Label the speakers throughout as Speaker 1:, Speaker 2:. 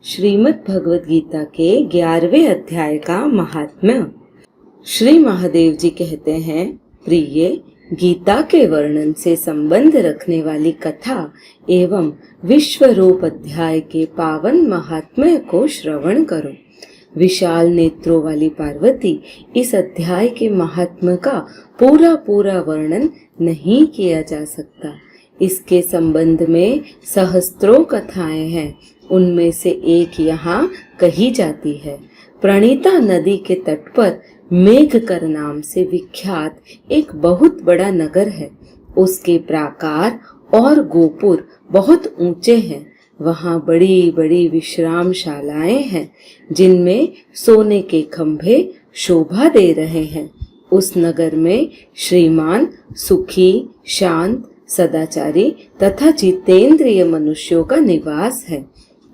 Speaker 1: श्रीमद् भगवद गीता के 11वें अध्याय का महात्म्य। श्री महादेव जी कहते हैं, प्रिय, गीता के वर्णन से संबंध रखने वाली कथा एवं विश्व रूप अध्याय के पावन महात्म्य को श्रवण करो। विशाल नेत्रों वाली पार्वती इस अध्याय के महात्म्य का पूरा वर्णन नहीं किया जा सकता। इसके संबंध में सहस्त्रों कथाएं हैं। उनमें से एक यहाँ कही जाती है। प्रणीता नदी के तट पर मेघकर नाम से विख्यात एक बहुत बड़ा नगर है। उसके प्राकार और गोपुर बहुत ऊंचे हैं। वहाँ बड़ी बड़ी विश्रामशालाएं हैं, जिनमें सोने के खंभे शोभा दे रहे हैं। उस नगर में श्रीमान, सुखी, शांत, सदाचारी तथा जितेंद्रिय मनुष्यों का निवास है।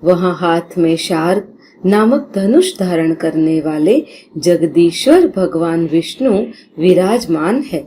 Speaker 1: वहाँ हाथ में शार्क नामक धनुष धारण करने वाले जगदीश्वर भगवान विष्णु विराजमान है।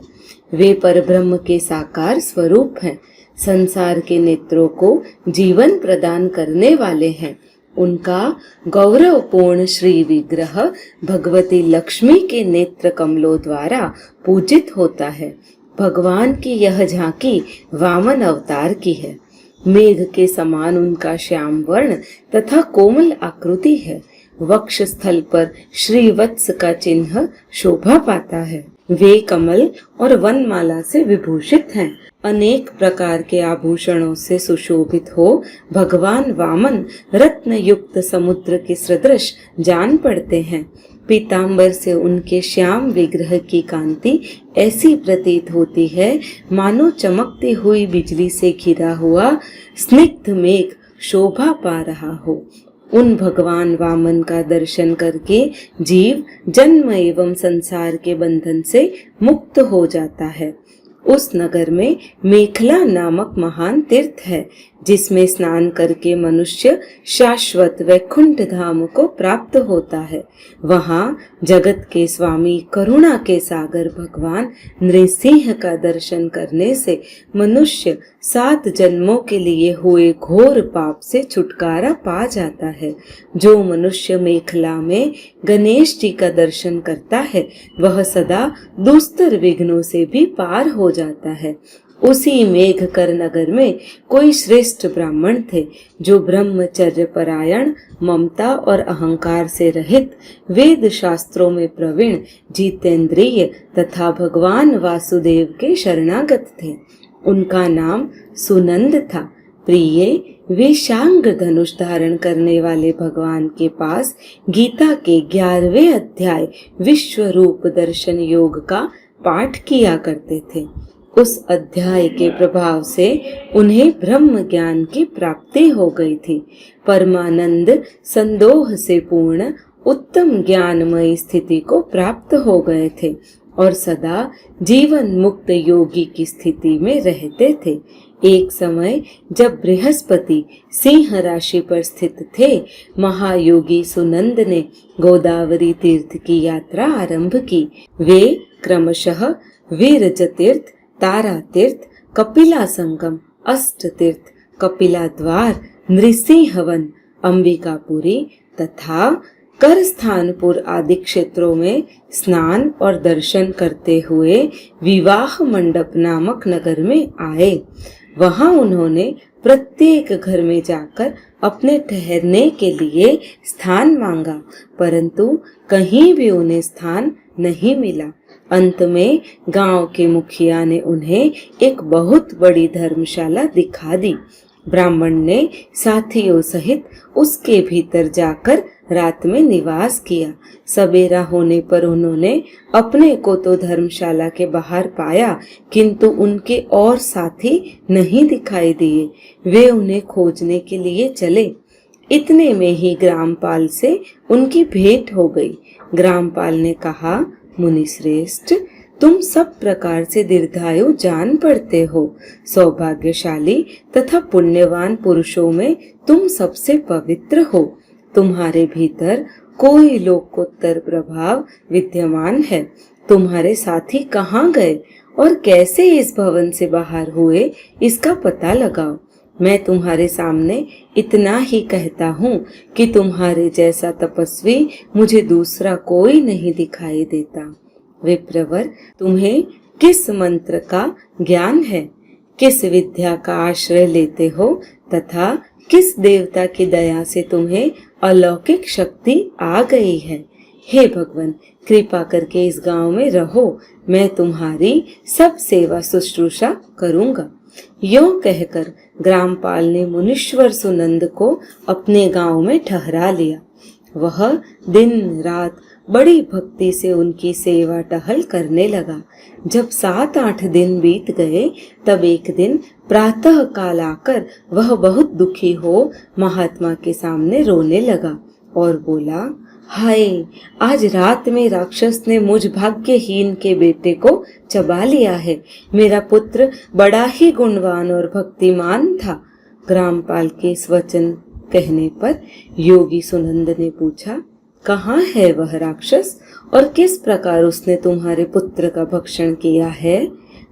Speaker 1: वे परब्रह्म के साकार स्वरूप हैं। संसार के नेत्रों को जीवन प्रदान करने वाले हैं। उनका गौरवपूर्ण श्री विग्रह भगवती लक्ष्मी के नेत्र कमलों द्वारा पूजित होता है। भगवान की यह झांकी वामन अवतार की है। मेघ के समान उनका श्याम वर्ण तथा कोमल आकृति है। वक्ष स्थल पर श्रीवत्स का चिन्ह शोभा पाता है। वे कमल और वनमाला से विभूषित हैं। अनेक प्रकार के आभूषणों से सुशोभित हो भगवान वामन रत्न युक्त समुद्र के सदृश जान पड़ते हैं। पीतांबर से उनके श्याम विग्रह की कांति ऐसी प्रतीत होती है मानो चमकती हुई बिजली से घिरा हुआ स्निग्ध मेघ शोभा पा रहा हो। उन भगवान वामन का दर्शन करके जीव जन्म एवं संसार के बंधन से मुक्त हो जाता है। उस नगर में मेखला नामक महान तीर्थ है, जिसमें स्नान करके मनुष्य शाश्वत वैकुंठ धाम को प्राप्त होता है। वहाँ जगत के स्वामी करुणा के सागर भगवान नृसिंह का दर्शन करने से मनुष्य 7 जन्मों के लिए हुए घोर पाप से छुटकारा पा जाता है। जो मनुष्य मेखला में गणेश जी का दर्शन करता है, वह सदा दुस्तर विघ्नों से भी पार हो जाता है। उसी मेघकर नगर में कोई श्रेष्ठ ब्राह्मण थे, जो ब्रह्मचर्य परायण, ममता और अहंकार से रहित, वेद शास्त्रों में प्रवीण, जितेंद्रिय तथा भगवान वासुदेव के शरणागत थे। उनका नाम सुनंद था। प्रिय, वे शांग धनुष धारण करने वाले भगवान के पास गीता के 11वें अध्याय विश्व रूप दर्शन योग का पाठ किया करते थे। उस अध्याय के प्रभाव से उन्हें ब्रह्म ज्ञान की प्राप्ति हो गई थी। परमानंद संदोह से पूर्ण उत्तम ज्ञानमयी स्थिति को प्राप्त हो गए थे और सदा जीवन मुक्त योगी की स्थिति में रहते थे। एक समय जब बृहस्पति सिंह राशि पर स्थित थे, महायोगी सुनंद ने गोदावरी तीर्थ की यात्रा आरंभ की। वे क्रमशः वीरज तीर्थ, तारा तीर्थ, कपिला संगम, अष्ट तीर्थ, कपिला द्वार, नृसिंहवन, अंबिकापुरी तथा करस्थानपुर आदि क्षेत्रों में स्नान और दर्शन करते हुए विवाह मंडप नामक नगर में आए। वहां उन्होंने प्रत्येक घर में जाकर अपने ठहरने के लिए स्थान मांगा, परंतु कहीं भी उन्हें स्थान नहीं मिला। अंत में गांव के मुखिया ने उन्हें एक बहुत बड़ी धर्मशाला दिखा दी। ब्राह्मण ने साथियों सहित उसके भीतर जाकर रात में निवास किया। सवेरा होने पर उन्होंने अपने को तो धर्मशाला के बाहर पाया, किंतु उनके और साथी नहीं दिखाई दिए। वे उन्हें खोजने के लिए चले। इतने में ही ग्रामपाल से उनकी भेंट हो गई। ग्रामपाल ने कहा, मुनि श्रेष्ठ, तुम सब प्रकार से दीर्घायु जान पड़ते हो। सौभाग्यशाली तथा पुण्यवान पुरुषों में तुम सबसे पवित्र हो। तुम्हारे भीतर कोई लोकोत्तर प्रभाव विद्यमान है। तुम्हारे साथी कहाँ गए और कैसे इस भवन से बाहर हुए, इसका पता लगाओ। मैं तुम्हारे सामने इतना ही कहता हूँ कि तुम्हारे जैसा तपस्वी मुझे दूसरा कोई नहीं दिखाई देता। विप्रवर, तुम्हें किस मंत्र का ज्ञान है, किस विद्या का आश्रय लेते हो तथा किस देवता की दया से तुम्हें अलौकिक शक्ति आ गई है? हे भगवान, कृपा करके इस गांव में रहो, मैं तुम्हारी सब सेवा शुश्रूषा करूंगा। यों कहकर ग्रामपाल ने मुनीश्वर सुनंद को अपने गांव में ठहरा लिया। वह दिन रात बड़ी भक्ति से उनकी सेवा टहल करने लगा। जब 7-8 दिन बीत गए तब एक दिन प्रातः काल आकर वह बहुत दुखी हो महात्मा के सामने रोने लगा और बोला, हाय, आज रात में राक्षस ने मुझ भाग्यहीन के बेटे को चबा लिया है। मेरा पुत्र बड़ा ही गुणवान और भक्तिमान था। ग्रामपाल के इस वचन कहने पर योगी सुनंद ने पूछा, कहाँ है वह राक्षस और किस प्रकार उसने तुम्हारे पुत्र का भक्षण किया है?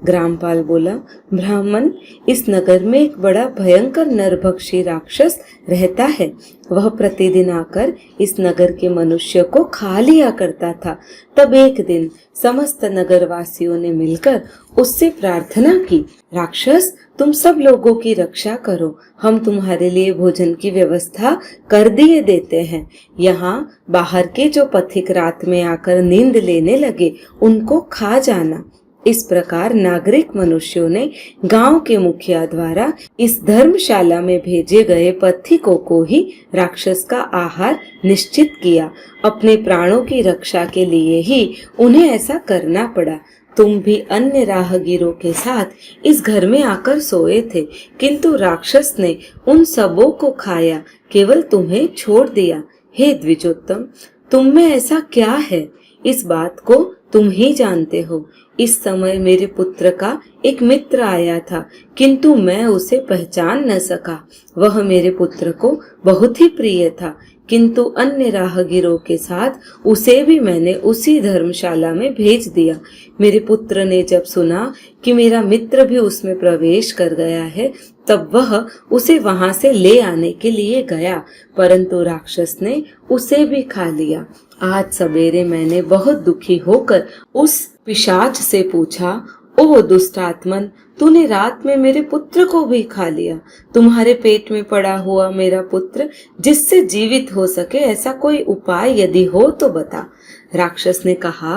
Speaker 1: ग्रामपाल बोला, ब्राह्मण, इस नगर में एक बड़ा भयंकर नरभक्षी राक्षस रहता है। वह प्रतिदिन आकर इस नगर के मनुष्य को खा लिया करता था। तब एक दिन समस्त नगर वासियों ने मिलकर उससे प्रार्थना की, राक्षस, तुम सब लोगों की रक्षा करो, हम तुम्हारे लिए भोजन की व्यवस्था कर दिए देते हैं। यहाँ बाहर के जो पथिक रात में आकर नींद लेने लगे उनको खा जाना। इस प्रकार नागरिक मनुष्यों ने गांव के मुखिया द्वारा इस धर्मशाला में भेजे गए पथिकों को ही राक्षस का आहार निश्चित किया। अपने प्राणों की रक्षा के लिए ही उन्हें ऐसा करना पड़ा। तुम भी अन्य राहगीरों के साथ इस घर में आकर सोए थे, किंतु राक्षस ने उन सबों को खाया, केवल तुम्हें छोड़ दिया। हे द्विजोत्तम, तुम में ऐसा क्या है? इस बात को तुम ही जानते हो। इस समय मेरे पुत्र का एक मित्र आया था, किंतु मैं उसे पहचान न सका। वह मेरे पुत्र को बहुत ही प्रिय था, किंतु अन्य राहगीरों के साथ उसे भी मैंने उसी धर्मशाला में भेज दिया। मेरे पुत्र ने जब सुना कि मेरा मित्र भी उसमें प्रवेश कर गया है, तब वह उसे वहां से ले आने के लिए गया, परंतु राक्षस ने उसे भी खा लिया। आज सवेरे मैंने बहुत दुखी होकर उस पिशाच से पूछा, ओह दुष्टात्मन, तूने रात में मेरे पुत्र को भी खा लिया। तुम्हारे पेट में पड़ा हुआ मेरा पुत्र जिससे जीवित हो सके, ऐसा कोई उपाय यदि हो तो बता। राक्षस ने कहा,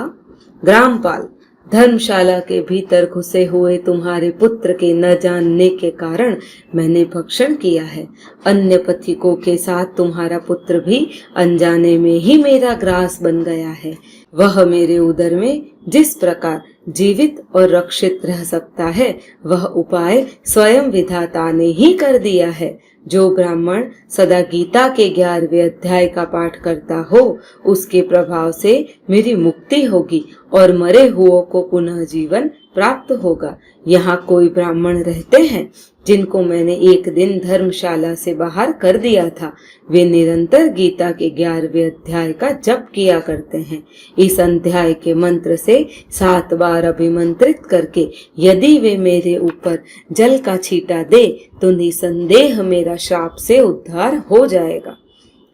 Speaker 1: ग्रामपाल, धर्मशाला के भीतर घुसे हुए तुम्हारे पुत्र के न जानने के कारण मैंने भक्षण किया है। अन्य पथिकों के साथ तुम्हारा पुत्र भी अनजाने में ही मेरा ग्रास बन गया है। वह मेरे उदर में जिस प्रकार जीवित और रक्षित रह सकता है, वह उपाय स्वयं विधाता ने ही कर दिया है। जो ब्राह्मण सदा गीता के 11वें अध्याय का पाठ करता हो, उसके प्रभाव से मेरी मुक्ति होगी और मरे हुओं को पुनः जीवन प्राप्त होगा। यहाँ कोई ब्राह्मण रहते हैं जिनको मैंने एक दिन धर्मशाला से बाहर कर दिया था। वे निरंतर गीता के 11वें अध्याय का जप किया करते हैं। इस अध्याय के मंत्र से 7 बार अभिमंत्रित करके यदि वे मेरे ऊपर जल का छींटा दे तो निसंदेह मेरा श्राप से उद्धार हो जाएगा।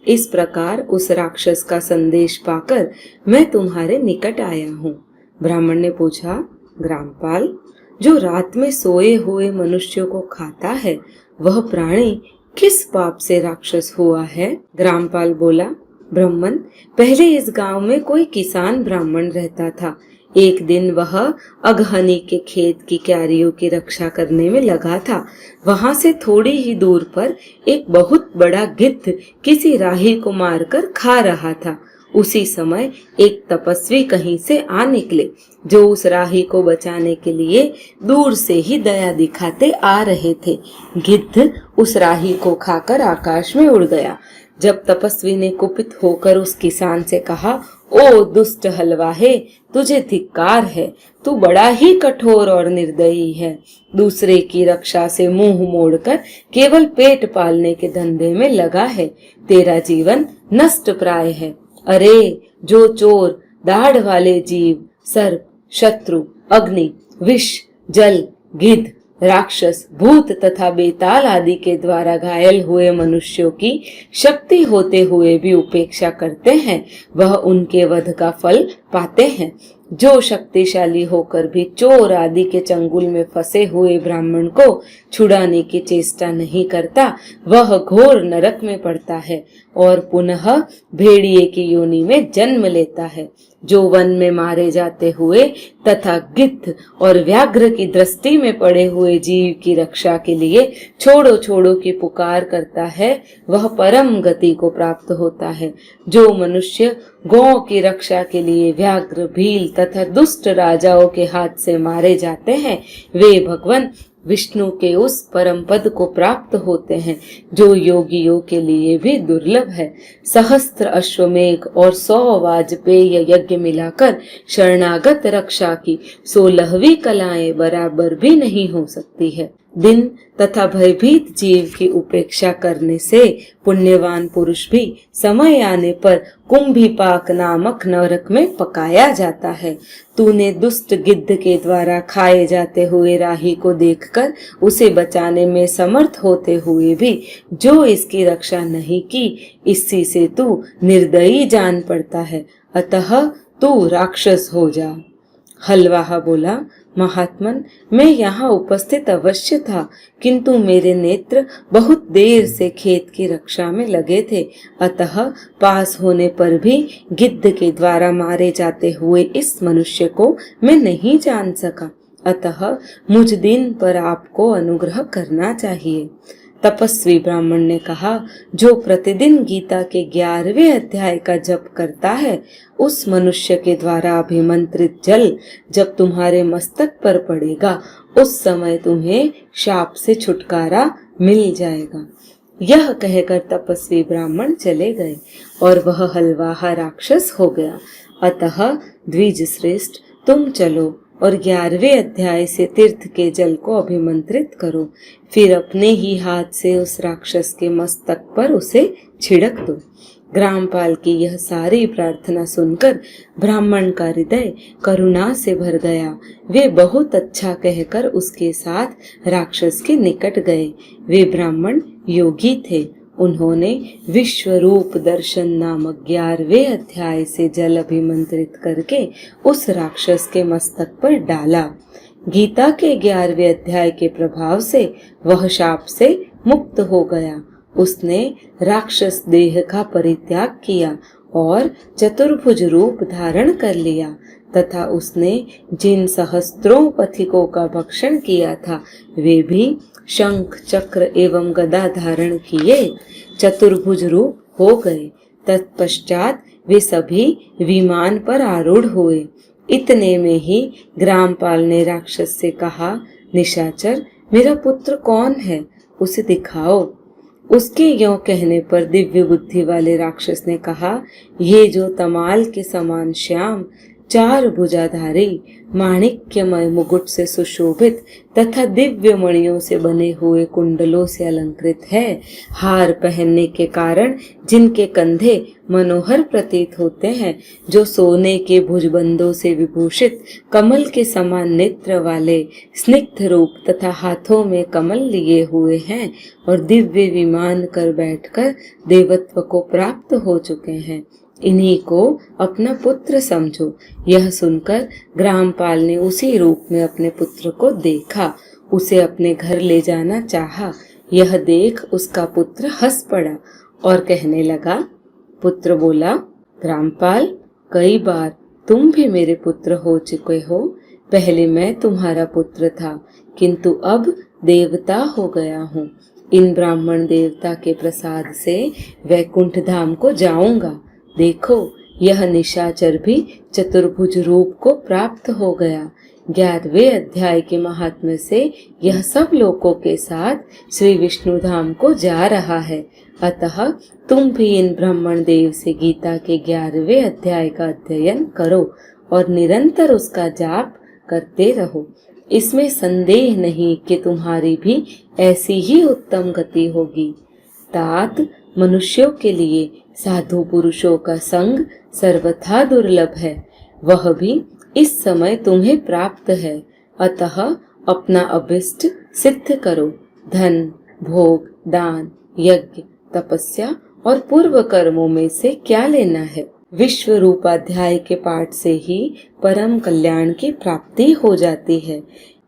Speaker 1: इस प्रकार उस राक्षस का संदेश पाकर मैं तुम्हारे निकट आया हूँ। ब्राह्मण ने पूछा, ग्रामपाल, जो रात में सोए हुए मनुष्यों को खाता है, वह प्राणी किस पाप से राक्षस हुआ है? ग्रामपाल बोला, ब्राह्मण, पहले इस गांव में कोई किसान ब्राह्मण रहता था। एक दिन वह अगहनी के खेत की क्यारियों की रक्षा करने में लगा था। वहां से थोड़ी ही दूर पर एक बहुत बड़ा गिद्ध किसी राही को मारकर खा रहा था। उसी समय एक तपस्वी कहीं से आ निकले, जो उस राही को बचाने के लिए दूर से ही दया दिखाते आ रहे थे। गिद्ध उस राही को खाकर आकाश में उड़ गया। जब तपस्वी ने कुपित होकर उस किसान से कहा, ओ दुष्ट हलवाहे, तुझे धिक्कार है, तू बड़ा ही कठोर और निर्दयी है। दूसरे की रक्षा से मुंह मोड़कर केवल पेट पालने के धंधे में लगा है। तेरा जीवन नष्ट प्राय है। अरे, जो चोर, दाढ़ वाले जीव, सर्प, शत्रु, अग्नि, विष, जल, गिद्ध, राक्षस, भूत तथा बेताल आदि के द्वारा घायल हुए मनुष्यों की शक्ति होते हुए भी उपेक्षा करते हैं, वह उनके वध का फल पाते हैं। जो शक्तिशाली होकर भी चोर आदि के चंगुल में फंसे हुए ब्राह्मण को छुड़ाने की चेष्टा नहीं करता, वह घोर नरक में पड़ता है और पुनः भेड़िए की योनि में जन्म लेता है। जो वन में मारे जाते हुए तथा गिद्ध और व्याघ्र की दृष्टि में पड़े हुए जीव की रक्षा के लिए छोड़ो छोड़ो की पुकार करता है, वह परम गति को प्राप्त होता है। जो मनुष्य गौ की रक्षा के लिए व्याघ्र, भील तथा दुष्ट राजाओं के हाथ से मारे जाते हैं, वे भगवान विष्णु के उस परम पद को प्राप्त होते हैं जो योगियों के लिए भी दुर्लभ है। सहस्त्र अश्वमेघ और 100 वाजपेय यज्ञ मिलाकर शरणागत रक्षा की 16वीं कलाएं बराबर भी नहीं हो सकती है। दिन तथा भयभीत जीव की उपेक्षा करने से पुण्यवान पुरुष भी समय आने पर कुंभीपाक नामक नरक में पकाया जाता है। तूने दुष्ट गिद्ध के द्वारा खाए जाते हुए राही को देखकर उसे बचाने में समर्थ होते हुए भी जो इसकी रक्षा नहीं की, इसी से तू निर्दयी जान पड़ता है, अतः तू राक्षस हो जा। हलवाहा बोला, महात्मन, मैं यहाँ उपस्थित अवश्य था, किंतु मेरे नेत्र बहुत देर से खेत की रक्षा में लगे थे, अतः पास होने पर भी गिद्ध के द्वारा मारे जाते हुए इस मनुष्य को मैं नहीं जान सका, अतः मुझ दिन पर आपको अनुग्रह करना चाहिए। तपस्वी ब्राह्मण ने कहा, जो प्रतिदिन गीता के 11वें अध्याय का जप करता है, उस मनुष्य के द्वारा अभिमंत्रित जल जब तुम्हारे मस्तक पर पड़ेगा, उस समय तुम्हें शाप से छुटकारा मिल जाएगा। यह कहकर तपस्वी ब्राह्मण चले गए और वह हलवाहा राक्षस हो गया। अतः द्विज श्रेष्ठ, तुम चलो और 11वें अध्याय से तीर्थ के जल को अभिमंत्रित करो, फिर अपने ही हाथ से उस राक्षस के मस्तक पर उसे छिड़क दो। ग्रामपाल की यह सारी प्रार्थना सुनकर ब्राह्मण का हृदय करुणा से भर गया। वे बहुत अच्छा कहकर उसके साथ राक्षस के निकट गए। वे ब्राह्मण योगी थे। उन्होंने विश्वरूप दर्शन नामक 11वें अध्याय से जल अभिमंत्रित करके उस राक्षस के मस्तक पर डाला। गीता के 11वें अध्याय के प्रभाव से वह शाप से मुक्त हो गया। उसने राक्षस देह का परित्याग किया और चतुर्भुज रूप धारण कर लिया तथा उसने जिन सहस्त्रों पथिकों का भक्षण किया था, वे भी शंख, चक्र एवं गदा धारण किए चतुर्भुज रूप हो गए। तत्पश्चात वे सभी विमान पर आरूढ़ हुए। इतने में ही ग्रामपाल ने राक्षस से कहा, निशाचर, मेरा पुत्र कौन है, उसे दिखाओ। उसके यों कहने पर दिव्य बुद्धि वाले राक्षस ने कहा, ये जो तमाल के समान श्याम, 4 भुजाधारी, माणिक्यमय मुकुट से सुशोभित तथा दिव्य मणियों से बने हुए कुंडलों से अलंकृत है, हार पहनने के कारण जिनके कंधे मनोहर प्रतीत होते हैं, जो सोने के भुजबंदों से विभूषित, कमल के समान नेत्र वाले, स्निग्ध रूप तथा हाथों में कमल लिए हुए हैं और दिव्य विमान कर बैठकर देवत्व को प्राप्त हो चुके हैं, इन्हीं को अपना पुत्र समझो। यह सुनकर ग्रामपाल ने उसी रूप में अपने पुत्र को देखा। उसे अपने घर ले जाना चाहा। यह देख उसका पुत्र हंस पड़ा और कहने लगा। पुत्र बोला, ग्रामपाल, कई बार तुम भी मेरे पुत्र हो चुके हो। पहले मैं तुम्हारा पुत्र था, किंतु अब देवता हो गया हूँ। इन ब्राह्मण देवता के प्रसाद से वैकुंठ धाम को जाऊंगा। देखो, यह निशाचर भी चतुर्भुज रूप को प्राप्त हो गया। 11वें अध्याय के महात्म्य से यह सब लोकों के साथ श्री विष्णु धाम को जा रहा है। अतः तुम भी इन ब्राह्मण देव से गीता के 11वें अध्याय का अध्ययन करो और निरंतर उसका जाप करते रहो। इसमें संदेह नहीं कि तुम्हारी भी ऐसी ही उत्तम गति होगी। तात, मनुष्यों के लिए साधु पुरुषों का संग सर्वथा दुर्लभ है, वह भी इस समय तुम्हें प्राप्त है। अतः अपना अभिष्ट सिद्ध करो। धन, भोग, दान, यज्ञ, तपस्या और पूर्व कर्मों में से क्या लेना है। विश्व रूपाध्याय के पाठ से ही परम कल्याण की प्राप्ति हो जाती है।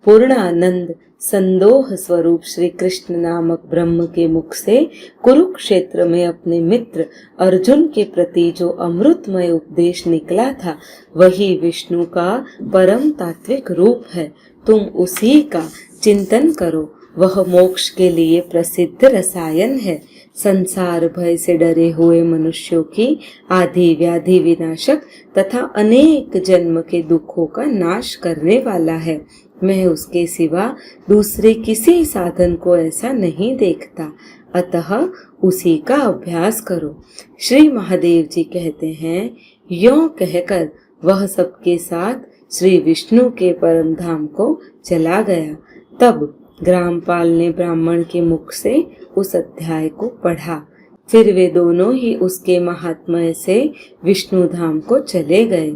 Speaker 1: पूर्ण आनंद संदोह स्वरूप श्री कृष्ण नामक ब्रह्म के मुख से कुरुक्षेत्र में अपने मित्र अर्जुन के प्रति जो अमृतमय उपदेश निकला था, वही विष्णु का परम तात्विक रूप है। तुम उसी का चिंतन करो। वह मोक्ष के लिए प्रसिद्ध रसायन है। संसार भय से डरे हुए मनुष्यों की आदि व्याधि विनाशक तथा अनेक जन्म के दुखों का नाश करने वाला है। मैं उसके सिवा दूसरे किसी साधन को ऐसा नहीं देखता, अतः उसी का अभ्यास करो। श्री महादेव जी कहते हैं, यों कहकर वह सबके साथ श्री विष्णु के परम धाम को चला गया। तब ग्रामपाल ने ब्राह्मण के मुख से उस अध्याय को पढ़ा। फिर वे दोनों ही उसके महात्म्य से विष्णु धाम को चले गए।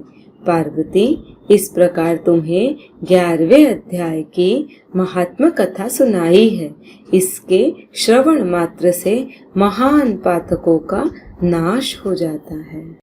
Speaker 1: पार्वती, इस प्रकार तुम्हें 11वें अध्याय की महात्म कथा सुनाई है। इसके श्रवण मात्र से महान पातकों का नाश हो जाता है।